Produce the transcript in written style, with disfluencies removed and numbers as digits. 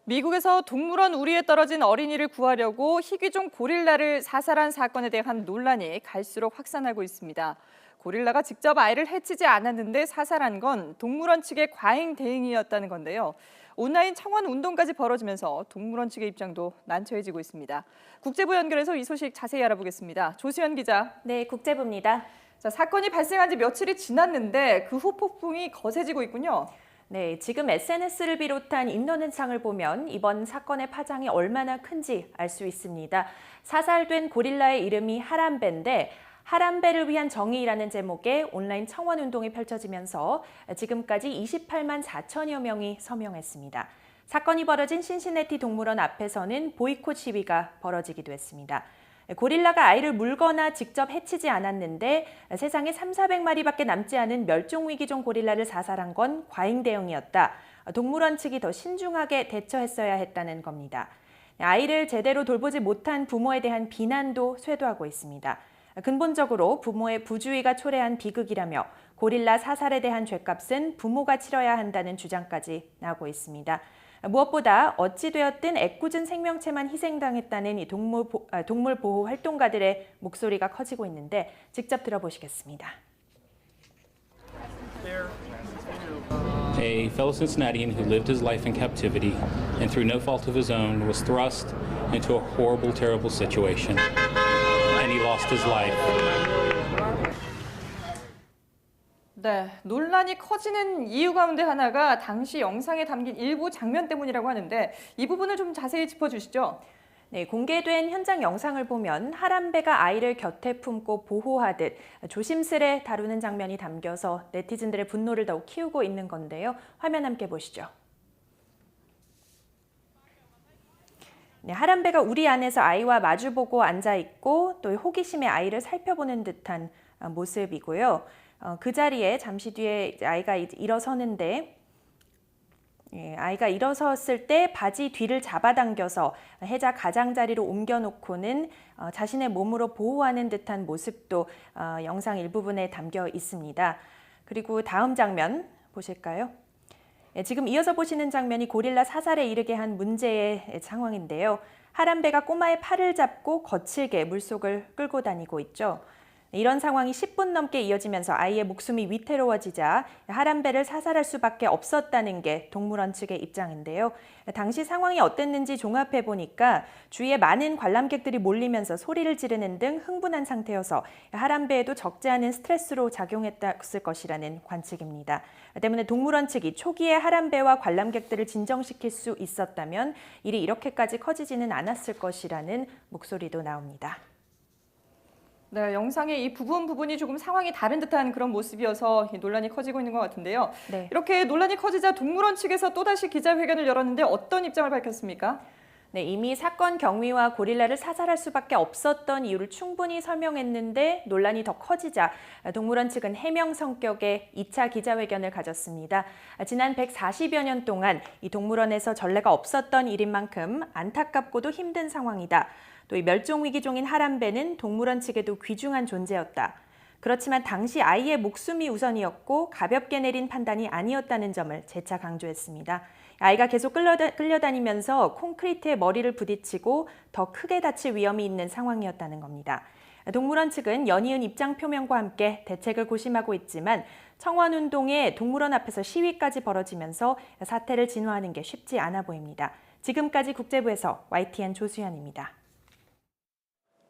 미국에서 동물원 우리에 떨어진 어린이를 구하려고 희귀종 고릴라를 사살한 사건에 대한 논란이 갈수록 확산하고 있습니다. 고릴라가 직접 아이를 해치지 않았는데 사살한 건 동물원 측의 과잉 대응이었다는 건데요. 온라인 청원 운동까지 벌어지면서 동물원 측의 입장도 난처해지고 있습니다. 국제부 연결해서 이 소식 자세히 알아보겠습니다. 조수연 기자. 네, 국제부입니다. 자, 사건이 발생한 지 며칠이 지났는데 그 후 폭풍이 거세지고 있군요. 네, 지금 SNS를 비롯한 인터넷상을 보면 이번 사건의 파장이 얼마나 큰지 알 수 있습니다. 사살된 고릴라의 이름이 하람베인데 하람베를 위한 정의라는 제목의 온라인 청원 운동이 펼쳐지면서 지금까지 28만 4천여 명이 서명했습니다. 사건이 벌어진 신시내티 동물원 앞에서는 보이콧 시위가 벌어지기도 했습니다. 고릴라가 아이를 물거나 직접 해치지 않았는데 세상에 3,400마리밖에 남지 않은 멸종위기종 고릴라를 사살한 건 과잉 대응이었다. 동물원 측이 더 신중하게 대처했어야 했다는 겁니다. 아이를 제대로 돌보지 못한 부모에 대한 비난도 쇄도하고 있습니다. 근본적으로 부모의 부주의가 초래한 비극이라며 고릴라 사살에 대한 죄값은 부모가 치러야 한다는 주장까지 나오고 있습니다. 무엇보다 어찌되었든 애꿎은 생명체만 희생당했다는 이 동물 보호 활동가들의 목소리가 커지고 있는데 직접 들어보시겠습니다. A fellow Cincinnatian who lived his life in captivity and through no fault of his own was thrust into a horrible, terrible situation. And he lost his life. 네, 논란이 커지는 이유 가운데 하나가 당시 영상에 담긴 일부 장면 때문이라고 하는데 이 부분을 좀 자세히 짚어주시죠. 네, 공개된 현장 영상을 보면 하람베가 아이를 곁에 품고 보호하듯 조심스레 다루는 장면이 담겨서 네티즌들의 분노를 더욱 키우고 있는 건데요. 화면 함께 보시죠. 네, 하람베가 우리 안에서 아이와 마주보고 앉아있고 또 호기심에 아이를 살펴보는 듯한 모습이고요. 그 자리에 잠시 뒤에 아이가 일어서는데 아이가 일어섰을 때 바지 뒤를 잡아당겨서 해자 가장자리로 옮겨놓고는 자신의 몸으로 보호하는 듯한 모습도 영상 일부분에 담겨 있습니다. 그리고 다음 장면 보실까요? 지금 이어서 보시는 장면이 고릴라 사살에 이르게 한 문제의 상황인데요. 하람베가 꼬마의 팔을 잡고 거칠게 물속을 끌고 다니고 있죠. 이런 상황이 10분 넘게 이어지면서 아이의 목숨이 위태로워지자 하람베를 사살할 수밖에 없었다는 게 동물원 측의 입장인데요. 당시 상황이 어땠는지 종합해 보니까 주위에 많은 관람객들이 몰리면서 소리를 지르는 등 흥분한 상태여서 하람베에도 적지 않은 스트레스로 작용했을 것이라는 관측입니다. 때문에 동물원 측이 초기에 하람베와 관람객들을 진정시킬 수 있었다면 일이 이렇게까지 커지지는 않았을 것이라는 목소리도 나옵니다. 네, 영상의 이 부분이 조금 상황이 다른 듯한 그런 모습이어서 논란이 커지고 있는 것 같은데요. 네. 이렇게 논란이 커지자 동물원 측에서 또다시 기자회견을 열었는데 어떤 입장을 밝혔습니까? 네, 이미 사건 경위와 고릴라를 사살할 수밖에 없었던 이유를 충분히 설명했는데 논란이 더 커지자 동물원 측은 해명 성격의 2차 기자회견을 가졌습니다. 지난 140여 년 동안 이 동물원에서 전례가 없었던 일인 만큼 안타깝고도 힘든 상황이다. 또 이 멸종위기종인 하람베는 동물원 측에도 귀중한 존재였다. 그렇지만 당시 아이의 목숨이 우선이었고 가볍게 내린 판단이 아니었다는 점을 재차 강조했습니다. 아이가 계속 끌려다니면서 콘크리트에 머리를 부딪히고 더 크게 다칠 위험이 있는 상황이었다는 겁니다. 동물원 측은 연이은 입장 표명과 함께 대책을 고심하고 있지만 청원운동에 동물원 앞에서 시위까지 벌어지면서 사태를 진화하는 게 쉽지 않아 보입니다. 지금까지 국제부에서 YTN 조수연입니다.